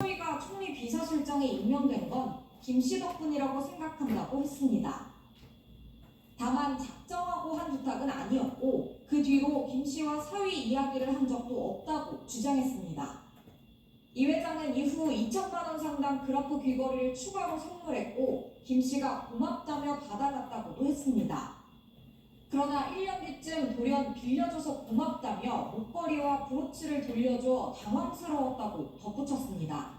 사위가 총리 비서실장에 임명된 건 김 씨 덕분이라고 생각한다고 했습니다. 다만 작정하고 한 부탁은 아니었고 그 뒤로 김 씨와 사위 이야기를 한 적도 없다고 주장했습니다. 이 회장은 이후 2천만 원 상당 그래프 귀걸이를 추가로 선물했고 김 씨가 고맙다며 받아갔다고도 했습니다. 그러나 1년 뒤쯤 돌연 빌려줘서 고맙다며 목걸이와 브로치를 돌려줘 당황스러웠다고 덧붙였습니다.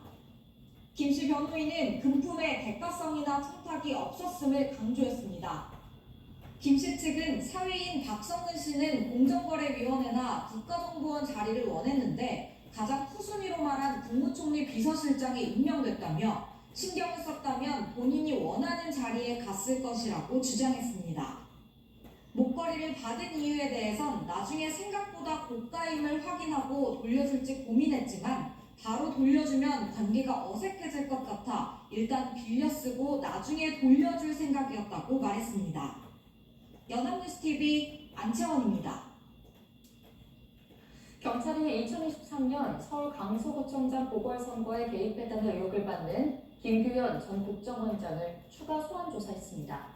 김 씨 변호인은 금품의 대가성이나 청탁이 없었음을 강조했습니다. 김 씨 측은 사위인 박성근 씨는 공정거래위원회나 국가정보원 자리를 원했는데 가장 후순위로 말한 국무총리 비서실장에 임명됐다며 신경을 썼다면 본인이 원하는 자리에 갔을 것이라고 주장했습니다. 목걸이를 받은 이유에 대해선 나중에 생각보다 고가임을 확인하고 돌려줄지 고민했지만 바로 돌려주면 관계가 어색해질 것 같아 일단 빌려 쓰고 나중에 돌려줄 생각이었다고 말했습니다. 연합뉴스TV 안채원입니다. 경찰이 2023년 서울 강서구청장 보궐선거에 개입했다는 의혹을 받는 김규현 전 국정원장을 추가 소환 조사했습니다.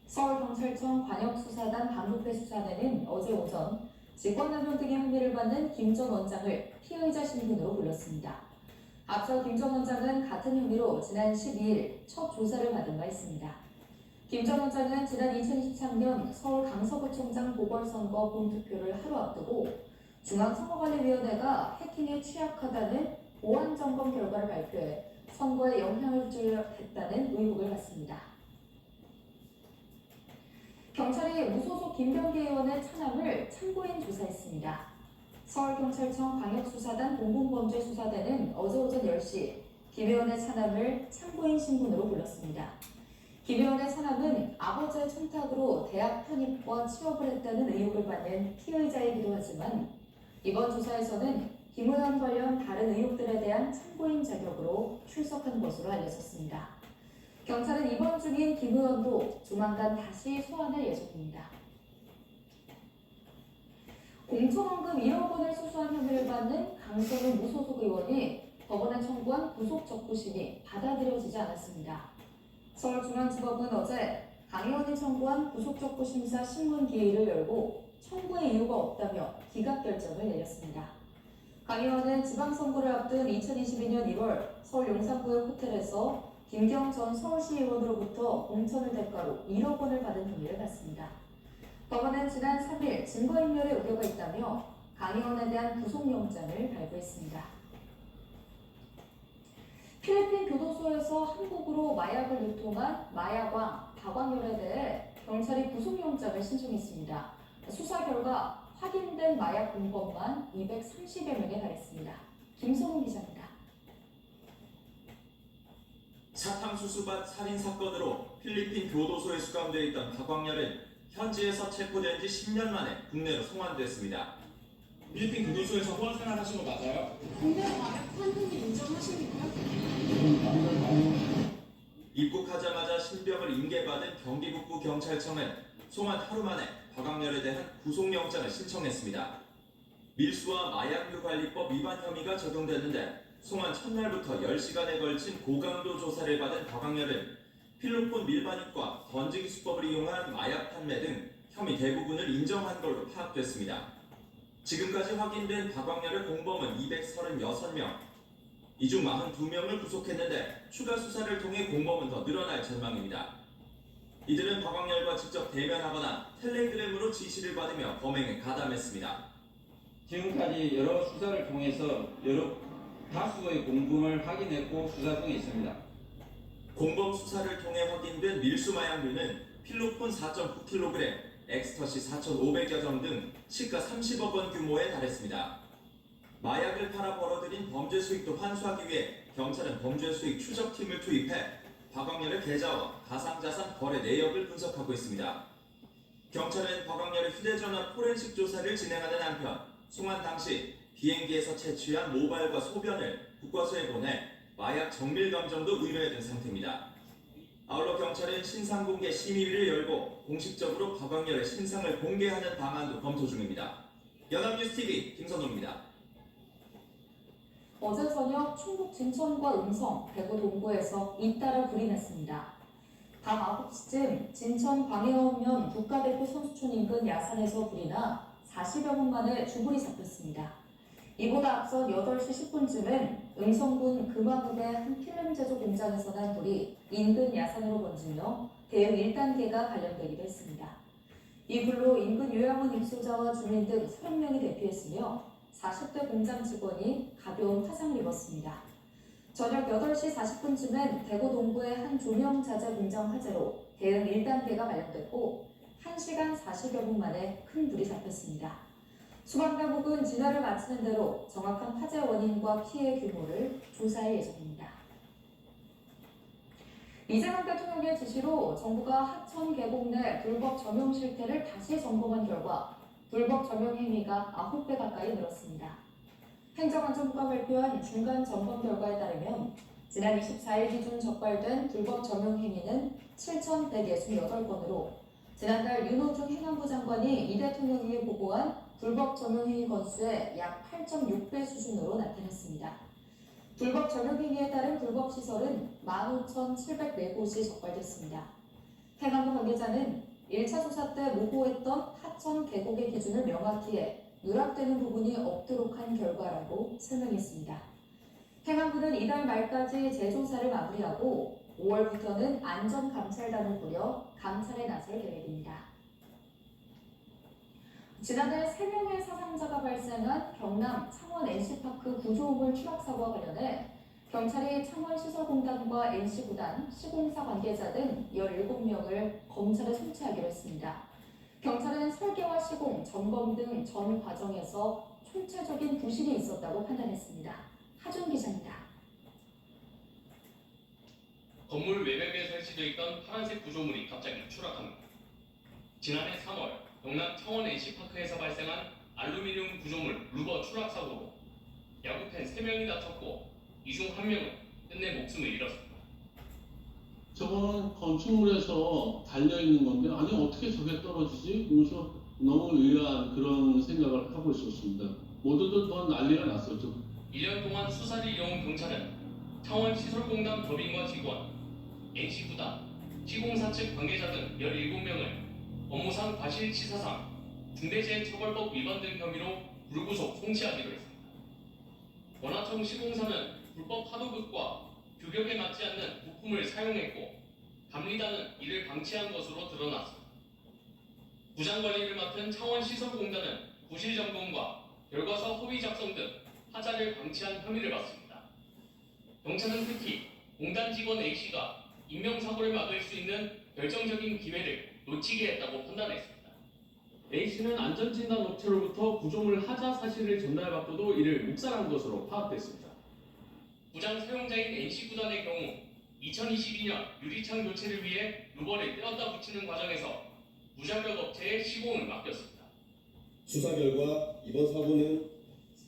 서울경찰청 관역수사단 반부패 수사대는 어제 오전 직권남용 등의 혐의를 받는 김 전 원장을 피의자 신분으로 불렀습니다. 앞서 김 전 원장은 같은 혐의로 지난 12일 첫 조사를 받은 바 있습니다. 김 전 원장은 지난 2023년 서울 강서구청장 보궐선거 본투표를 하루 앞두고 중앙선거관리위원회가 해킹에 취약하다는 보안점검 결과를 발표해 선거에 영향을 주려 했다는 의혹을 받습니다. 경찰이 무소속 김병기 의원의 차남을 참고인 조사했습니다. 서울경찰청 광역수사단 공공범죄수사대는 어제 오전 10시 김 의원의 차남을 참고인 신분으로 불렀습니다. 김 의원의 차남은 아버지의 청탁으로 대학 편입과 취업을 했다는 의혹을 받는 피의자이기도 하지만 이번 조사에서는 김 의원 관련 다른 의혹들에 대한 참고인 자격으로 출석한 것으로 알려졌습니다. 경찰은 입원 중인 김 의원도 조만간 다시 소환할 예정입니다. 공천원금 1억 원을 수수한 혐의를 받는 강선우 무소속 의원이 법원에 청구한 구속 적부심이 받아들여지지 않았습니다. 서울중앙지법은 어제 강 의원이 청구한 구속 적부 심사 신문 기일을 열고 청구의 이유가 없다며 기각 결정을 내렸습니다. 강 의원은 지방선거를 앞둔 2022년 1월 서울 용산구의 호텔에서 김경 전 서울시 의원으로부터 공천을 대가로 1억 원을 받은 혐의를 받습니다. 법원은 지난 3일 증거인멸의 우려가 있다며 강 의원에 대한 구속영장을 발부했습니다. 필리핀 교도소에서 한국으로 마약을 유통한 마약왕 박광렬에 대해 경찰이 구속영장을 신청했습니다. 수사 결과 확인된 마약 공범만 230여 명에 달했습니다. 김성훈 기자입니다. 사탕수수밭 살인사건으로 필리핀 교도소에 수감되어 있던 박광렬은 현지에서 체포된 지 10년 만에 국내로 송환됐습니다. 필리핀 교도소에서 호화 생활하신 거 맞아요? 국내 마약 판독이 인정하십니까? 입국하자마자 신병을 인계받은 경기북부 경찰청은 송환 하루 만에 박광렬에 대한 구속영장을 신청했습니다. 밀수와 마약류관리법 위반 혐의가 적용됐는데 송환 첫날부터 10시간에 걸친 고강도 조사를 받은 박광렬은 필로폰 밀반입과 던지기 수법을 이용한 마약 판매 등 혐의 대부분을 인정한 걸로 파악됐습니다. 지금까지 확인된 박광렬의 공범은 236명, 이 중 42명을 구속했는데 추가 수사를 통해 공범은 더 늘어날 전망입니다. 이들은 박광렬과 직접 대면하거나 텔레그램으로 지시를 받으며 범행에 가담했습니다. 지금까지 여러 수사를 통해서 다수의 공범을 확인했고 수사 중에 있습니다. 공범 수사를 통해 확인된 밀수 마약류는 필로폰 4.9kg, 엑스터시 4,500여 점 등 시가 30억 원 규모에 달했습니다. 마약을 팔아 벌어들인 범죄 수익도 환수하기 위해 경찰은 범죄 수익 추적팀을 투입해 박광렬의 계좌와 가상자산 거래 내역을 분석하고 있습니다. 경찰은 박광렬의 휴대전화 포렌식 조사를 진행하는 한편 송환 당시 비행기에서 채취한 모발과 소변을 국과수에 보내 마약 정밀 감정도 의뢰해둔 상태입니다. 아울러 경찰은 신상 공개 심의위를 열고 공식적으로 박광렬의 신상을 공개하는 방안도 검토 중입니다. 연합뉴스TV 김선호입니다. 어제 저녁 충북 진천과 음성, 대구 동구에서 잇따라 불이 났습니다. 밤 9시쯤 진천 광해읍면 국가대표 선수촌 인근 야산에서 불이 나 40여 분 만에 주불이 잡혔습니다. 이보다 앞선 8시 10분쯤엔 음성군 금화읍의 한 필름 제조 공장에서 난 불이 인근 야산으로 번지며 대응 1단계가 발령되기도 했습니다. 이 불로 인근 요양원 입소자와 주민 등 30명이 대피했으며 40대 공장 직원이 가벼운 화상을 입었습니다. 저녁 8시 40분쯤엔 대구 동구의 한 조명 자재 공장 화재로 대응 1단계가 발령됐고 1시간 40여 분 만에 큰 불이 잡혔습니다. 소방당국은 진화를 마치는 대로 정확한 화재 원인과 피해 규모를 조사할 예정입니다. 이재명 대통령의 지시로 정부가 하천 계곡 내 불법 점용 실태를 다시 점검한 결과 불법 점용 행위가 9배 가까이 늘었습니다. 행정안전부가 발표한 중간 점검 결과에 따르면 지난 24일 기준 적발된 불법 점용 행위는 7,168건으로 지난달 윤호중 행안부 장관이 이 대통령에게 보고한 불법 점용 행위 건수의 약 8.6배 수준으로 나타났습니다. 불법 점용 행위에 따른 불법 시설은 15,704곳이 적발됐습니다. 행안부 관계자는 1차 조사 때 모호했던 하천 계곡의 기준을 명확히 해 누락되는 부분이 없도록 한 결과라고 설명했습니다. 행안부는 이달 말까지 재조사를 마무리하고 5월부터는 안전감찰단을 꾸려 감찰에 나설 계획입니다. 지난해 3명의 사상자가 발생한 경남 창원 NC파크 구조물 추락 사고와 관련해 경찰이 창원시설공단과 NC구단, 시공사 관계자 등 17명을 검찰에 송치하기로 했습니다. 경찰은 설계와 시공, 점검 등 전 과정에서 총체적인 부실이 있었다고 판단했습니다. 하준 기자입니다. 건물 외벽에 설치되어 있던 파란색 구조물이 갑자기 추락합니다. 지난해 3월 경남 창원 NC파크에서 발생한 알루미늄 구조물 루버 추락 사고로 야구팬 3명이 다쳤고 이 중 1명은 끝내 목숨을 잃었습니다. 저거는 건축물에서 달려있는 건데 아니 어떻게 저게 떨어지지? 그래서 너무 의아한 그런 생각을 하고 있었습니다. 모두들 더 난리가 났었죠. 1년 동안 수사를 이어온 경찰은 창원시설공단 법인과 직원, NC구단, 시공사 측 관계자 등 17명을 업무상 과실치사상, 중대재해처벌법 위반 등 혐의로 불구속 송치하기로 했습니다. 원화청 시공사는 불법 하도급과 규격에 맞지 않는 부품을 사용했고 감리단은 이를 방치한 것으로 드러났습니다. 부장관리를 맡은 창원시설공단은 부실 점검과 결과서 허위 작성 등 하자를 방치한 혐의를 받습니다. 경찰은 특히 공단 직원 A씨가 인명사고를 막을 수 있는 결정적인 기회를 놓치게 했다고 판단했습니다. A씨는 안전진단 업체로부터 구조물 하자 사실을 전달받고도 이를 묵살한 것으로 파악됐습니다. 부장 사용자인 NC구단의 경우 2022년 유리창 교체를 위해 루버를 떼었다 붙이는 과정에서 무자격 업체에 시공을 맡겼습니다. 수사 결과 이번 사고는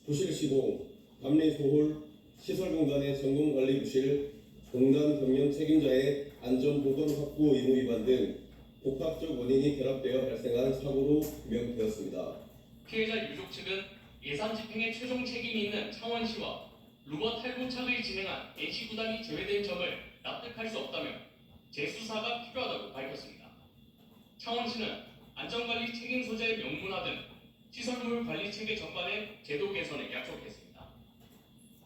부실 시공, 감리 소홀, 시설공단의 점검관리 부실, 공단 경영 책임자의 안전보건 확보 의무 위반 등 복합적 원인이 결합되어 발생한 사고로 규명되었습니다. 피해자 유족 측은 예산 집행에 최종 책임이 있는 창원시와 루버 탈부착을 진행한 NC구단이 제외된 점을 납득할 수 없다며 재수사가 필요하다고 밝혔습니다. 창원시는 안전관리 책임 소재 명문화 등 시설물 관리 체계 전반의 제도 개선을 약속했습니다.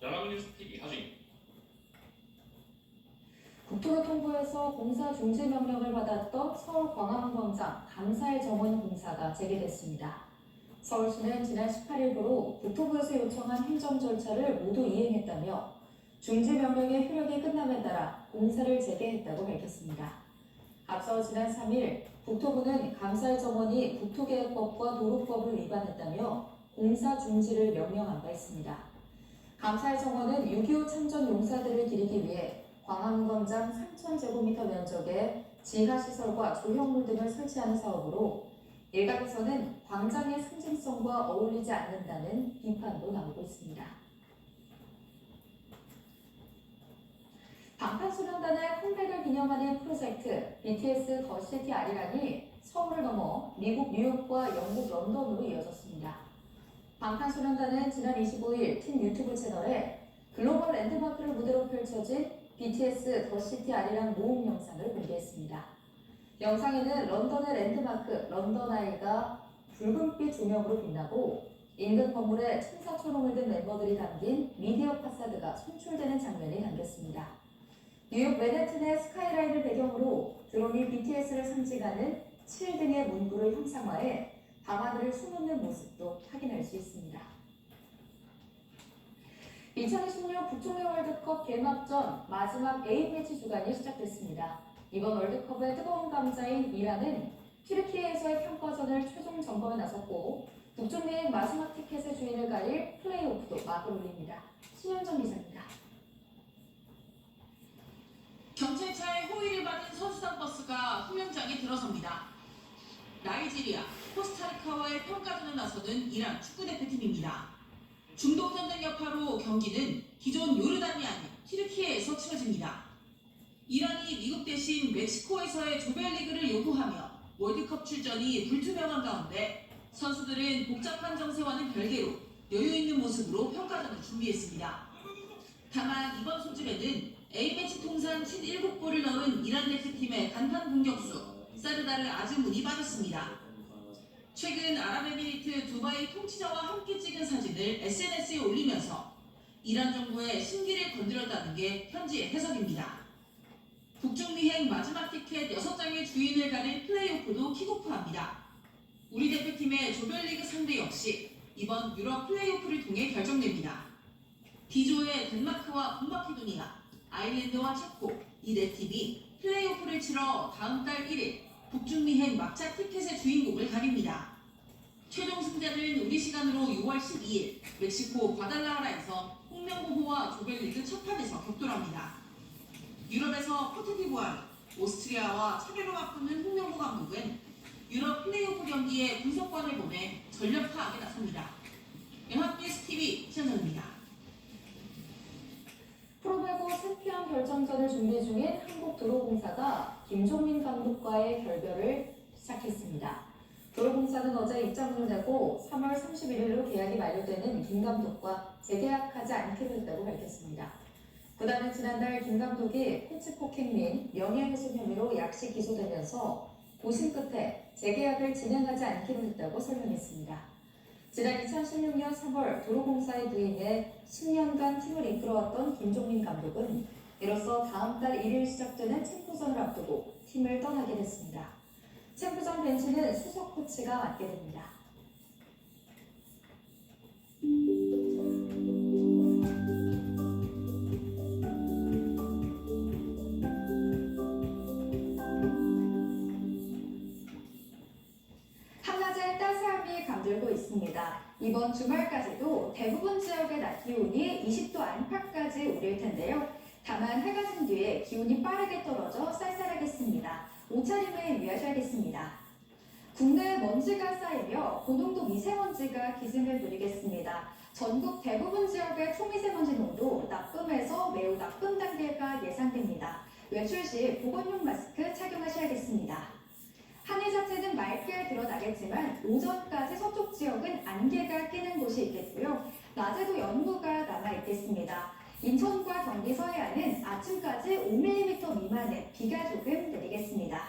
연합뉴스TV 하준입니다. 국토교통부에서 공사 중지 명령을 받았던 서울 광화문광장 감사의 정원 공사가 재개됐습니다. 서울시는 지난 18일부로 국토부에서 요청한 행정 절차를 모두 이행했다며 중지 명령의 효력이 끝남에 따라 공사를 재개했다고 밝혔습니다. 앞서 지난 3일 국토부는 감사의 정원이 국토계획법과 도로법을 위반했다며 공사 중지를 명령한 바 있습니다. 감사의 정원은 6.25 참전 용사들을 기리기 위해 광화문광장 3,000제곱미터 면적에 지하시설과 조형물 등을 설치하는 사업으로 일각에서는 광장의 상징성과 어울리지 않는다는 비판도 나오고 있습니다. 방탄소년단의 컴백을 기념하는 프로젝트 BTS 더 시티 아리랑이 서울을 넘어 미국 뉴욕과 영국 런던으로 이어졌습니다. 방탄소년단은 지난 25일 팀 유튜브 채널에 글로벌 랜드마크를 무대로 펼쳐진 BTS 더 시티 아리랑 모음 영상을 공개했습니다. 영상에는 런던의 랜드마크 런던 아이가 붉은빛 조명으로 빛나고 인근 건물에 청사초롱을 든 멤버들이 담긴 미디어 파사드가 송출되는 장면이 담겼습니다. 뉴욕 맨해튼의 스카이라인을 배경으로 드론이 BTS를 상징하는 7등의 문구를 형상화해 밤하늘을 수놓는 모습도 확인할 수 있습니다. 2026 북중미 월드컵 개막전 마지막 A매치 주간이 시작됐습니다. 이번 월드컵의 뜨거운 감자인 이란은 튀르키예에서의 평가전을 최종 점검에 나섰고 북중미의 마지막 티켓의 주인을 가릴 플레이오프도 막을 올립니다. 신현정 기자입니다. 경찰차의 호의를 받은 선수단 버스가 훈련장에 들어섭니다. 나이지리아, 코스타리카와의 평가전에 나서는 이란 축구대표팀입니다. 중동전쟁 여파로 경기는 기존 요르단이 아닌 튀르키예에서 치러집니다. 이란이 미국 대신 멕시코에서의 조별리그를 요구하며 월드컵 출전이 불투명한 가운데 선수들은 복잡한 정세와는 별개로 여유 있는 모습으로 평가전을 준비했습니다. 다만 이번 소집에는 A매치 통산 57골을 넣은 이란 대표팀의 간판 공격수 사르다르 아즈문이 빠졌습니다. 최근 아랍에미리트 두바이 통치자와 함께 찍은 사진을 SNS에 올리면서 이란 정부의 심기를 건드렸다는 게 현지의 해석입니다. 북중미행 마지막 티켓 6장의 주인을 가릴 플레이오프도 킥오프합니다. 우리 대표팀의 조별리그 상대 역시 이번 유럽 플레이오프를 통해 결정됩니다. D조의 덴마크와 북마케도니아, 아일랜드와 체코 이 네 팀이 플레이오프를 치러 다음 달 1일 북중미행 막차 티켓의 주인공을 가립니다. 최종 승자는 우리 시간으로 6월 12일 멕시코 과달라하라에서 홍명보호와 조별리그 첫 판에서 격돌합니다. 유럽에서 코트디부아르, 오스트리아와 차례로 맞붙는 홍명보 감독은 유럽 플레이오프 경기에 분석관을 보내 전력 파악에 나섭니다. 연합뉴스TV 신현정입니다. 프로배구 챔피언 결정전을 준비 중인 한국도로공사가 김종민 감독과의 결별을 시작했습니다. 도로공사는 어제 입장문을 내고 3월 31일로 계약이 만료되는 김 감독과 재계약하지 않기로 했다고 밝혔습니다. 구단은 지난달 김 감독이 코치 폭행 및 명예훼손 혐의로 약식 기소되면서 고심 끝에 재계약을 진행하지 않기로 했다고 설명했습니다. 지난 2016년 3월 도로공사에 부임해 10년간 팀을 이끌어왔던 김종민 감독은 이로써 다음 달 1일 시작되는 챔프전을 앞두고 팀을 떠나게 됐습니다. 챔프전 벤치는 수석 코치가 맡게 됩니다. 한낮에 따스함이 감돌고 있습니다. 이번 주말까지도 대부분 지역의 낮 기온이 20도 안팎까지 오를 텐데요. 다만 해가 진 뒤에 기온이 빠르게 떨어져 쌀쌀하겠습니다. 옷차림에 유의하셔야겠습니다. 국내에 먼지가 쌓이며 고농도 미세먼지가 기승을 부리겠습니다. 전국 대부분 지역의 초미세먼지 농도 나쁨에서 매우 나쁨 단계가 예상됩니다. 외출 시 보건용 마스크 착용하셔야겠습니다. 하늘 자체는 맑게 드러나겠지만 오전까지 서쪽 지역은 안개가 끼는 곳이 있겠고요. 낮에도 연무가 남아있겠습니다. 인천과 경기 서해안은 아침까지 5mm 미만의 비가 조금 내리겠습니다.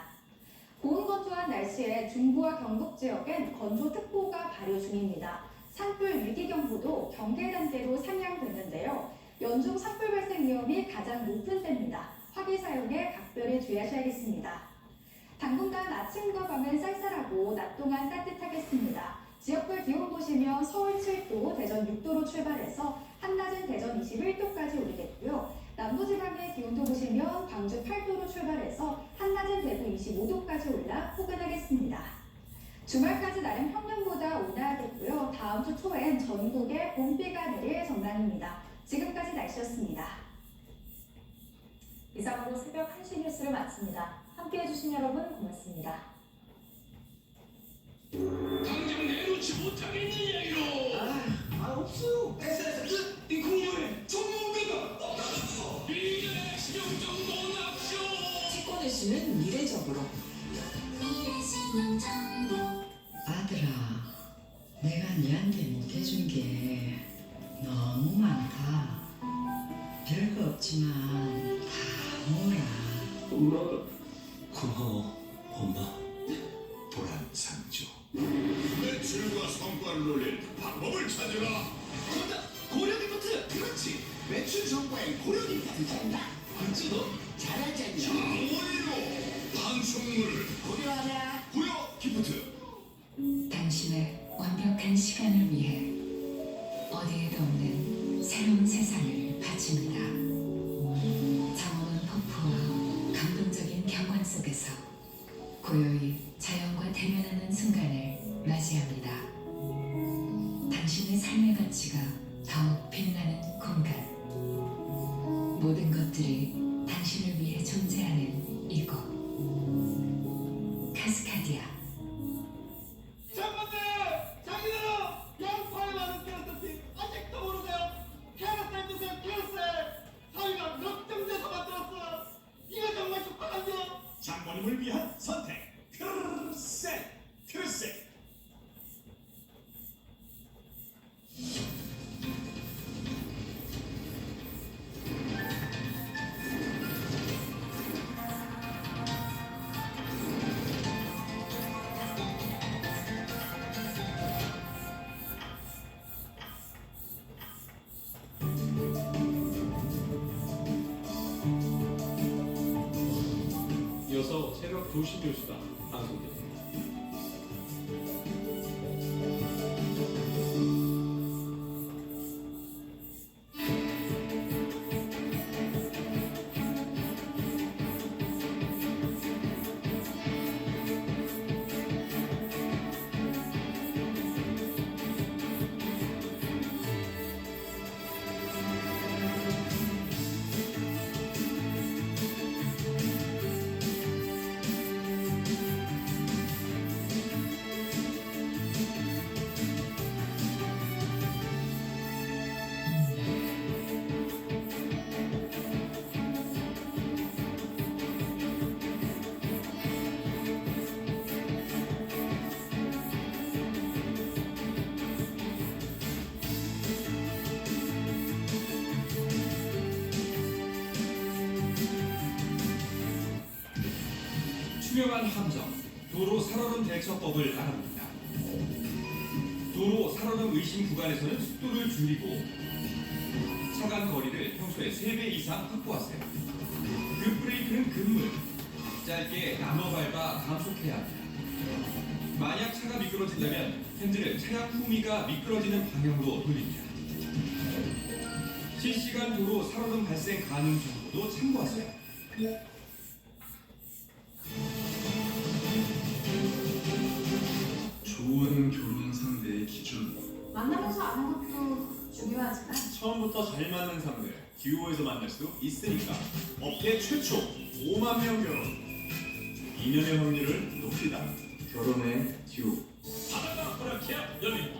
고온 건조한 날씨에 중부와 경북 지역엔 건조특보가 발효 중입니다. 산불 위기경보도 경계 단계로 상향됐는데요. 연중 산불 발생 위험이 가장 높은 때입니다. 화기 사용에 각별히 주의하셔야겠습니다. 당분간 아침과 밤은 쌀쌀하고 낮 동안 따뜻하겠습니다. 지역별 기온 보시면 서울 7도, 대전 6도로 출발해서 한낮은 대전 21도까지 오르겠고요. 남부지방의 기온도 보시면 광주 8도로 출발해서 한낮은 대구 25도까지 올라 포근하겠습니다. 주말까지 나름 평년보다 온화하겠고요. 다음 주 초엔 전국에 봄비가 내릴 전망입니다. 지금까지 날씨였습니다. 이상으로 새벽 1시 뉴스를 마칩니다. 함께해 주신 여러분 고맙습니다. 당장 내놓지 못하겠느냐 이로. 없어요. 됐어. 이 국물에 정의옵니까? 이제 신용정보 납쇼. 채권을 쓰는 미래적으로. 아들아, 내가 니한테 못해준 게 너무 많다. 별거 없지만 다 모라. 엄마, 고마워, 엄마. 보람상조. 매출과 성과를 올릴 방법을 찾으라. 정답! 고려 기프트! 그렇지! 매출 성과엔 고려 기프트잖아. 어찌도 잘하잖니. 장원이로 방송물을 고려하라. 고려 기프트. 당신의 완벽한 시간을 위해 어디에도 없는 새로운 세상을 바칩니다. 장엄한 폭포와 감동적인 경관 속에서 고요히 자연과 대면하는 순간을 맞이합니다. 당신의 삶의 가치가 더욱 빛나는 공간. 모든 것들이 당신을 위해 존재하는 이곳. 카스카디아. 장관들! 자기들은 양파에 많은 캐럿들 아직도 모르세요? 캐럿살 드세요, 캐럿살! 사위가 역정돼서 만들었어! 이거 정말 축하하죠? 장모님을 위한 선택! 크르셋! 크르셋! 이어서 새벽 2시 뉴스가 방송됩니다. 투명한 함정, 도로 살얼음 대처법을 알아봅니다. 도로 살얼음 의심 구간에서는 속도를 줄이고 차간 거리를 평소의 3배 이상 확보하세요. 급브레이크는 금물, 짧게 나눠 밟아 감속해야 합니다. 만약 차가 미끄러진다면 핸들을 차량 후미가 미끄러지는 방향으로 돌립니다. 실시간 도로 살얼음 발생 가능 정도도 참고하세요. 좋은 결혼 상대의 기준. 만나면서 아는 것도 중요하지만 처음부터 잘 맞는 상대 듀오에서 만날 수 있으니까 업계 최초 5만 명 결혼 2년의 확률을 높이다. 결혼의 듀오. 바다가 허락해야 열린다.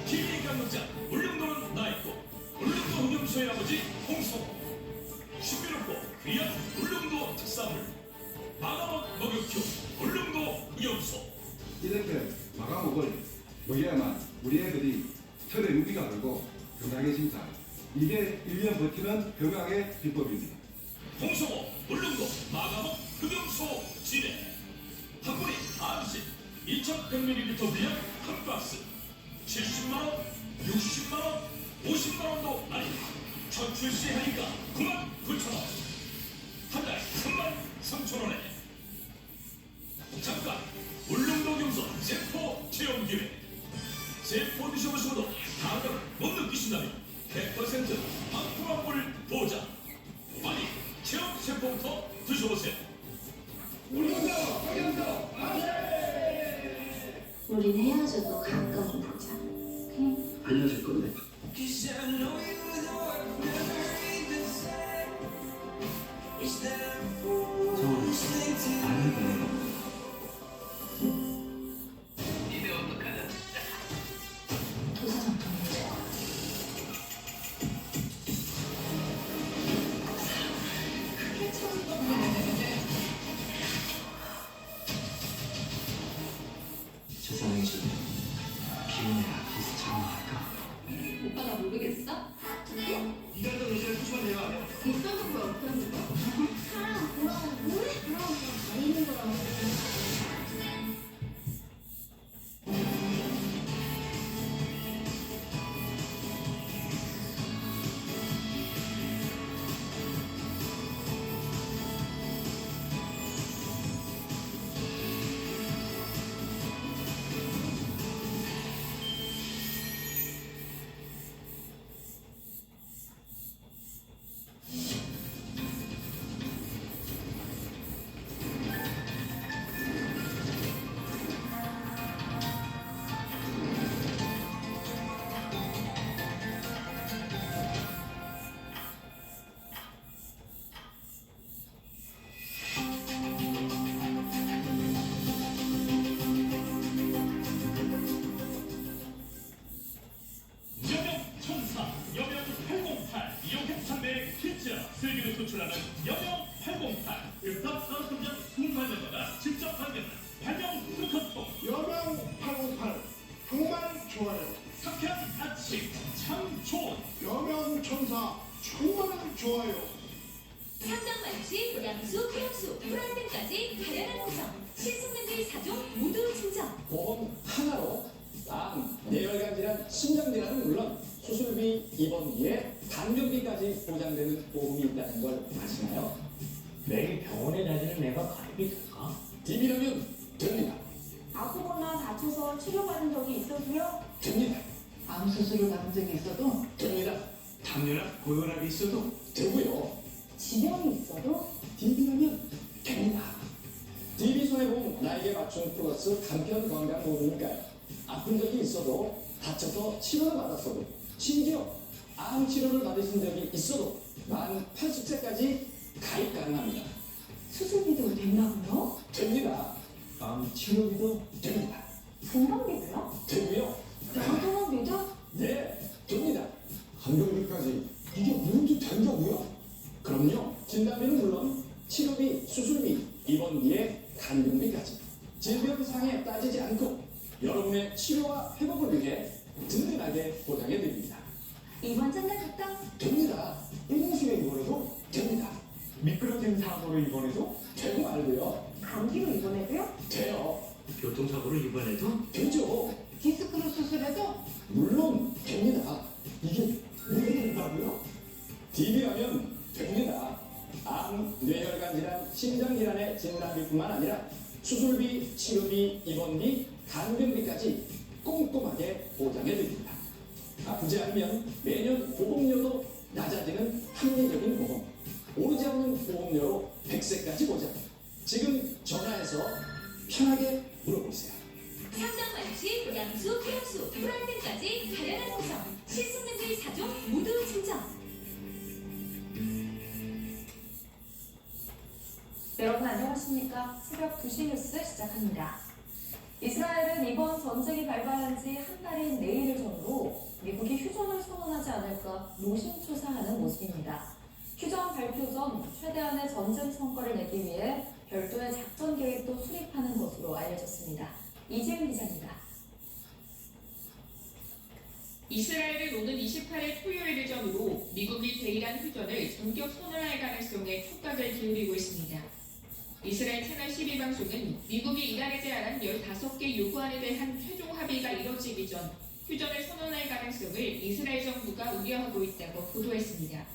TV 강력자 울릉도는 나있고 울릉도 훈련소의 아버지 홍성호. 신비롭고 귀한 울릉도 특산물 마가먹 먹육큐 울릉도 이염소. 이렇게 마감옥을 먹여야만 우리 애들이 털에 무기가 걸고 건강에 진짜. 이게 1년 버티는 건강의 비법입니다. 홍성호 울릉도 마가먹 흑염소 진해. 한 분이 안심 2,100ml 분량 한 박스 70만원, 60만원, 50만원도 아니다. 첫 출시하니까 99,000원. 한 달 33,000원에. 잠깐 울릉도 경선 세포 체험 기회. 세포 드셔보시고도 가격을 못 느끼신다면 100% 방풀한물 보장. 빨리 체험 세포부터 드셔보세요. 울릉도 경선 우린 헤어져도 가끔 보자. 알려줄 건데. 니네 어떡하냐? 도사장 동맹. 그게 처음 세상에 지금 기운이라 비슷한 거 할까? 오빠 나 모르겠어? 이달도 여자를 조심하세요. 없다는 거. 사람 돌아오면 왜 돌아오면 다니는 거라고. 여명 천사, 여명 808, 이용택 참배의 진짜 세계를 소출하는 여명 808. 일탑 산업공장 28년마다 직접 발견한 발명 특허통. 여명 808 정말 좋아요. 상쾌한 아침 참 좋은 여명 천사 정말 좋아요. 상장 만식, 양수, 폐양수, 프라이팬까지 다양한 구성. 신성능들 4종 모두 증정. 보험 하나로 암, 뇌혈관 질환, 심장 질환은 물론 수술비, 입원비에 간병비까지 보장되는 보험이 있다는 걸 아시나요? 매일 병원에 다니는 내가 가입이 될까? DB라면 됩니다. 아프거나 다쳐서 치료받은 적이 있어도요? 됩니다. 암 수술을 받은 적이 있어도? 됩니다. 당뇨나 고혈압이 있어도 되고요. 지병이 있어도? DB라면 됩니다. DB 손해보험 나에게 맞춤 플러스 간편 건강 보험이니까요. 아픈 적이 있어도 다쳐서 치료를 받았어도 심지어 암 치료를 받으신 적이 있어도 만 80세까지 가입 가능합니다. 수술비도 된다고요? 됩니다. 암 치료비도 됩니다. 건강비도요? 되고요. 건강비도? 네, 됩니다. 간병비까지 이게 모두 된다고요? 그럼요. 진단비는 물론 치료비, 수술비, 입원비에 간병비까지 질병상에 따지지 않고 여러분의 치료와 회복을 위해 든든하게 보장해드립니다. 입원 전날 갔다? 됩니다. 응급실에 입원해도 됩니다. 미끄러진 사고로 입원해도 되고 말고요. 감기로 입원해도요? 돼요. 교통사고로 입원해도 되죠. 디스크로 수술해도? 물론 됩니다. 이게 왜 된다고요? DB라면 됩니다. 암, 뇌혈관 질환, 심장 질환의 진단비뿐만 아니라 수술비, 치료비, 입원비, 간병비까지 꼼꼼하게 보장해드립니다. 아프지 않으면 매년 보험료도 낮아지는 합리적인 보험, 오르지 않는 보험료로 100세까지 보장. 지금 전화해서 편하게 물어보세요. 상장 만식, 양수, 폐양수, 프라이팬까지 다양한 구성. 신성능들 4종 모두 증정. 여러분 안녕하십니까? 새벽 2시 뉴스 시작합니다. 이스라엘은 이번 전쟁이 발발한 지 한 달인 내일을 전후로 미국이 휴전을 선언하지 않을까 노심초사하는 모습입니다. 휴전 발표 전 최대한의 전쟁 성과를 내기 위해 별도의 작전 계획도 수립하는 것으로 알려졌습니다. 이지은 기자입니다. 이스라엘은 오는 28일 토요일을 전후로 미국이 대이란 휴전을 전격 선언할 가능성에 촉각을 기울이고 있습니다. 이스라엘 채널 12방송은 미국이 이란에 제안한 15개 요구안에 대한 최종 합의가 이뤄지기 전 휴전을 선언할 가능성을 이스라엘 정부가 우려하고 있다고 보도했습니다.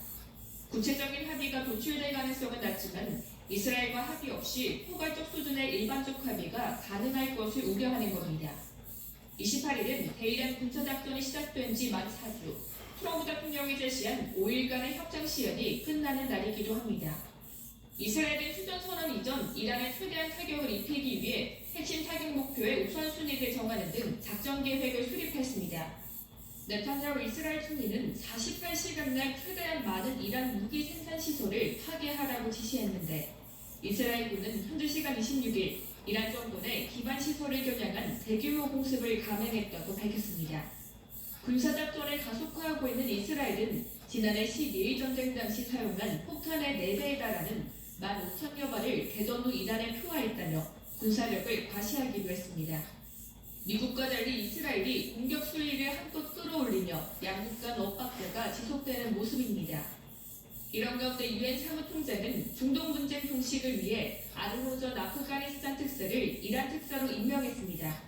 구체적인 합의가 도출될 가능성은 낮지만 이스라엘과 합의 없이 포괄적 수준의 일반적 합의가 가능할 것을 우려하는 겁니다. 28일은 대이란 군사작전이 시작된 지 만 4주, 트럼프 대통령이 제시한 5일간의 협상 시연이 끝나는 날이기도 합니다. 이스라엘은 휴전 선언 이전 이란에 최대한 타격을 입히기 위해 핵심 타격 목표의 우선순위를 정하는 등 작전 계획을 수립했습니다. 네타냐후 이스라엘 총리는 48시간 내 최대한 많은 이란 무기 생산 시설을 파괴하라고 지시했는데 이스라엘군은 현지 시간 26일 이란 정권의 기반 시설을 겨냥한 대규모 공습을 감행했다고 밝혔습니다. 군사작전을 가속화하고 있는 이스라엘은 지난해 12일 전쟁 당시 사용한 폭탄의 4배에 달하는 15,000여 발을 개전 후 이란에 투하했다며 군사력을 과시하기도 했습니다. 미국과 달리 이스라엘이 공격 수위를 한껏 끌어올리며 양국 간 엇박자가 지속되는 모습입니다. 이런 가운데 유엔 사무총장은 중동 분쟁 종식을 위해 아르노 전 아프가니스탄 특사를 이란 특사로 임명했습니다.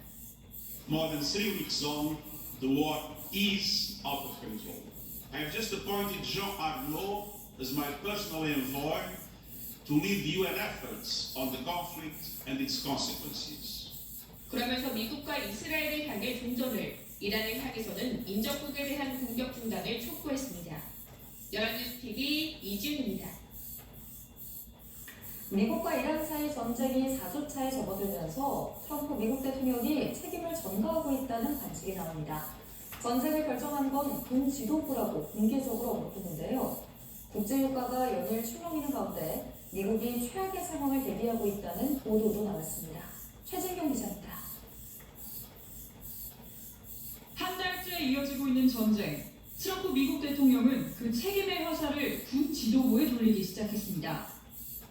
More than 3 weeks on, the war is out of control. I have just appointed Jean Arnaud as my personal envoy to lead the UN efforts on the conflict and its consequences. 그러면서 미국과 이스라엘을 향해 종전을, 이란을 향해서는 인접국에 대한 공격 중단을 촉구했습니다. 연합뉴스TV 이지훈입니다. 미국과 이란 사이 전쟁이 4주차에 접어들면서 트럼프 미국 대통령이 책임을 전가하고 있다는 관측이 나옵니다. 전쟁을 결정한 건 군 지도부라고 공개적으로 언급했는데요. 국제유가가 연일 출렁이는 가운데 미국이 최악의 상황을 대비하고 있다는 보도도 나왔습니다. 최진경 기자입니다. 한 달째 이어지고 있는 전쟁. 트럼프 미국 대통령은 그 책임의 화살을 군 지도부에 돌리기 시작했습니다.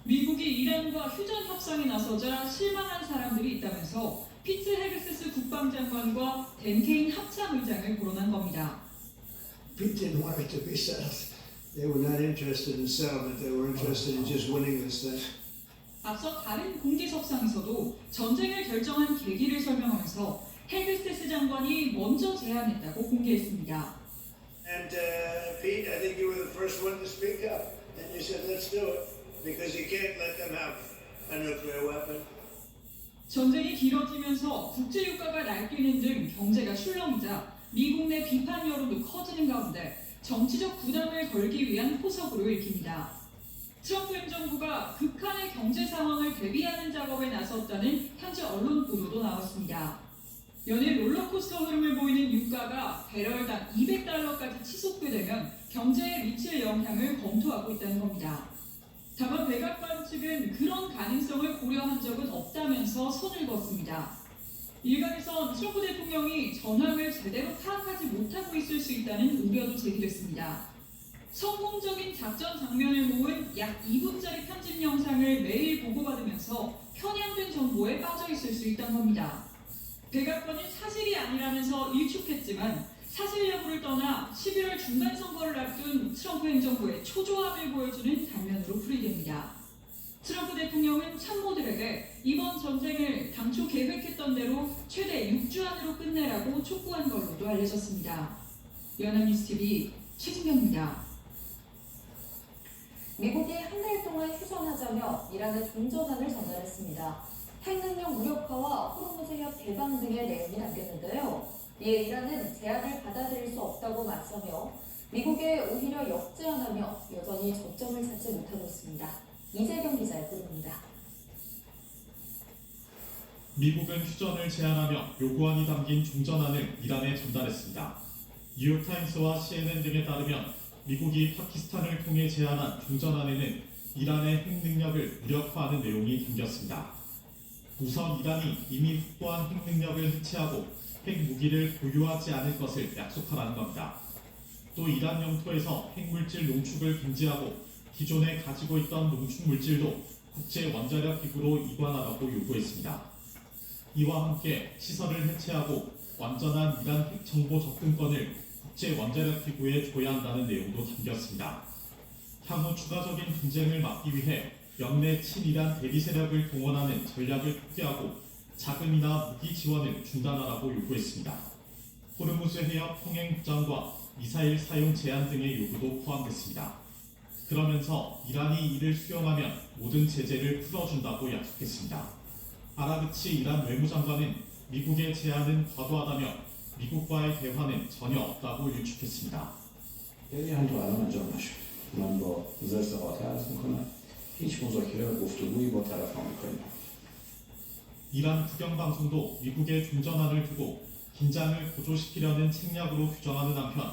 미국이 이란과 휴전 협상에 나서자 실망한 사람들이 있다면서 피트 헤그세스 국방장관과 댄 케인 합참의장을 거론한 겁니다. Pete didn't want it to be settled. They were not interested in settlement. They were interested in just winning this thing. 앞서 다른 공개석상에서도 전쟁을 결정한 계기를 설명하면서 헤그세스 장관이 먼저 제안했다고 공개했습니다. And Pete, I think you were the first one to speak up. And you said, let's do it. Because you can't let them have a nuclear weapon. 전쟁이 길어지면서 국제유가가 날뛰는 등 경제가 출렁이자 미국 내 비판 여론도 커지는 가운데 정치적 부담을 덜기 위한 포석으로 읽힙니다. 트럼프 행정부가 극한의 경제 상황을 대비하는 작업에 나섰다는 현재 언론 보도도 나왔습니다. 연일 롤러코스터 흐름을 보이는 유가가 배럴당 $200까지 치솟게 되면 경제에 미칠 영향을 검토하고 있다는 겁니다. 다만 백악관 측은 그런 가능성을 고려한 적은 없다면서 선을 그었습니다. 일각에선 트럼프 대통령이 전황을 제대로 파악하지 못하고 있을 수 있다는 우려도 제기됐습니다. 성공적인 작전 장면을 모은 약 2분짜리 편집 영상을 매일 보고받으면서 편향된 정보에 빠져 있을 수 있다는 겁니다. 백악관은 사실이 아니라면서 일축했지만 사실 여부를 떠나 11월 중간 선거를 앞둔 트럼프 행정부의 초조함을 보여주는 장면으로 풀이됩니다. 트럼프 대통령은 참모들에게 이번 전쟁을 당초 계획했던 대로 최대 6주 안으로 끝내라고 촉구한 걸로도 알려졌습니다. 연합뉴스TV 최진경입니다. 미국이 한 달 동안 휴전하자며 이란에 종전안을 전달했습니다. 핵능력 무력화와 호르무즈 해협 개방 등의 내용이 담겼는데요. 이에 이란은 제안을 받아들일 수 없다고 맞서며 미국에 오히려 역제안하며 여전히 접점을 찾지 못하고 있습니다. 이재경 기자의 보도입니다. 미국은 휴전을 제안하며 요구안이 담긴 종전안을 이란에 전달했습니다. 뉴욕타임스와 CNN 등에 따르면 미국이 파키스탄을 통해 제안한 종전안에는 이란의 핵능력을 무력화하는 내용이 담겼습니다. 우선 이란이 이미 확보한 핵능력을 해체하고 핵무기를 보유하지 않을 것을 약속하라는 겁니다. 또 이란 영토에서 핵물질 농축을 금지하고 기존에 가지고 있던 농축물질도 국제원자력기구로 이관하라고 요구했습니다. 이와 함께 시설을 해체하고 완전한 이란 핵정보 접근권을 국제원자력기구에 줘야 한다는 내용도 담겼습니다. 향후 추가적인 분쟁을 막기 위해 영내 친이란 대리 세력을 동원하는 전략을 포기하고 자금이나 무기 지원을 중단하라고 요구했습니다. 호르무즈 해협 통행 보장과 미사일 사용 제한 등의 요구도 포함됐습니다. 그러면서 이란이 이를 수용하면 모든 제재를 풀어준다고 약속했습니다. 아라그치 이란 외무장관은 미국의 제안은 과도하다며 미국과의 대화는 전혀 없다고 유축했습니다. هم تو الان انجام نشد. من با وزارت قطر عرض میکنم هیچ مذاکره و گفتگویی با طرف آمریکایی نبود. 이란 국영방송도 미국의 종전안을 두고 긴장을 고조시키려는 책략으로 규정하는 한편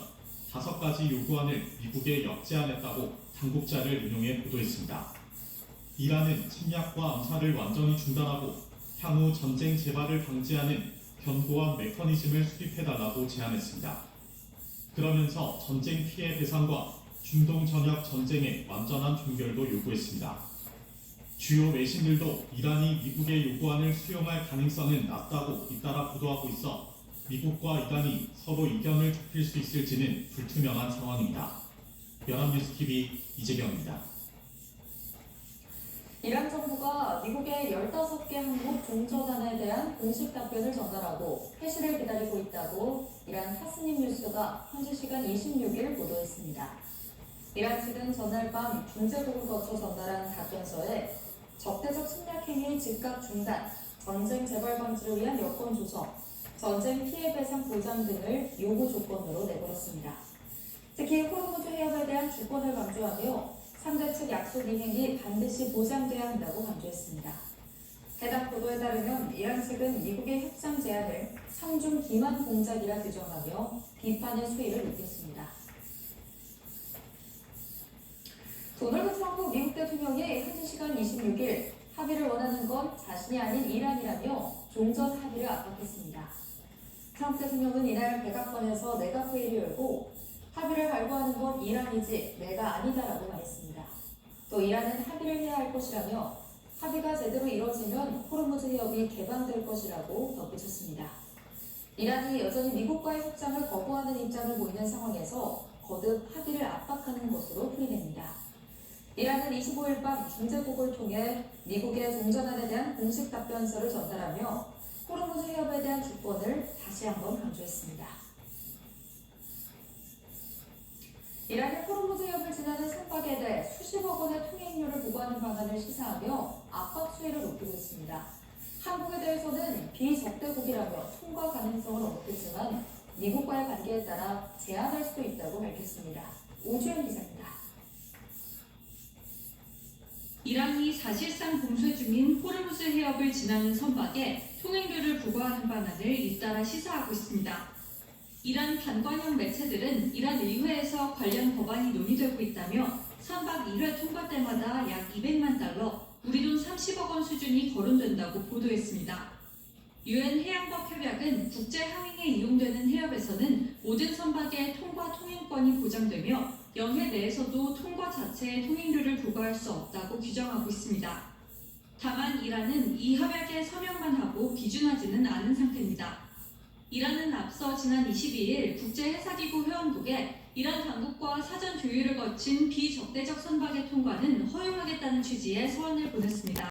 5가지 요구안을 미국에 역제안했다고 당국자를 인용해 보도했습니다. 이란은 침략과 암살을 완전히 중단하고 향후 전쟁 재발을 방지하는 견고한 메커니즘을 수립해달라고 제안했습니다. 그러면서 전쟁 피해 배상과 중동 전역 전쟁의 완전한 종결도 요구했습니다. 주요 외신들도 이란이 미국의 요구안을 수용할 가능성은 낮다고 잇따라 보도하고 있어 미국과 이란이 서로 이견을 좁힐 수 있을지는 불투명한 상황입니다. 연합뉴스TV 이재경입니다. 이란 정부가 미국의 15개 항국 종전안에 대한 공식 답변을 전달하고 해시를 기다리고 있다고 이란 타스님 뉴스가 현지 시간 26일 보도했습니다. 이란 측은 전날 밤 중재국을 거쳐 전달한 답변서에 적대적 침략 행위 즉각 중단, 전쟁 재발 방지를 위한 여건 조성, 전쟁 피해 배상 보장 등을 요구 조건으로 내걸었습니다. 특히 호르무즈 해협에 대한 주권을 강조하며 상대 측 약속 이행이 반드시 보장돼야 한다고 강조했습니다. 해당 보도에 따르면 이란 측은 미국의 협상 제안을 상중 기만 공작이라 규정하며 비판의 수위를 높였습니다. 도널드 트럼프 미국 대통령이 현지 시간 26일 합의를 원하는 건 자신이 아닌 이란이라며 종전 합의를 압박했습니다. 트럼프 대통령은 이날 백악관에서 내각회의를 열고 합의를 발부하는 건 이란이지 내가 아니다라고 말했습니다. 또 이란은 합의를 해야 할 것이라며 합의가 제대로 이뤄지면 호르무즈 해협이 개방될 것이라고 덧붙였습니다. 이란이 여전히 미국과의 협상을 거부하는 입장을 보이는 상황에서 거듭 합의를 압박하는 것으로 풀이됩니다. 이란은 25일 밤 중재국을 통해 미국의 종전안에 대한 공식 답변서를 전달하며 호르무즈 해협에 대한 주권을 다시 한번 강조했습니다. 이란이 호르무즈 해협을 지나는 선박에 대해 수십억 원의 통행료를 부과하는 방안을 시사하며 압박 수위를 높이고 있습니다. 한국에 대해서는 비적대국이라며 통과 가능성은 없겠지만 미국과의 관계에 따라 제한할 수도 있다고 밝혔습니다. 오주연 기자입니다. 이란이 사실상 봉쇄 중인 호르무즈 해협을 지나는 선박에 통행료를 부과하는 방안을 잇따라 시사하고 있습니다. 이란 반관영 매체들은 이란 의회에서 관련 법안이 논의되고 있다며 선박 1회 통과 때마다 약 200만 달러, 우리 돈 30억 원 수준이 거론된다고 보도했습니다. 유엔 해양법 협약은 국제 항행에 이용되는 해협에서는 모든 선박의 통과 통행권이 보장되며 영해 내에서도 통과 자체에 통행료를 부과할 수 없다고 규정하고 있습니다. 다만 이란은 이 협약에 서명만 하고 비준하지는 않은 상태입니다. 이란은 앞서 지난 22일 국제해사기구 회원국에 이란 당국과 사전 조율을 거친 비적대적 선박의 통과는 허용하겠다는 취지의 서한을 보냈습니다.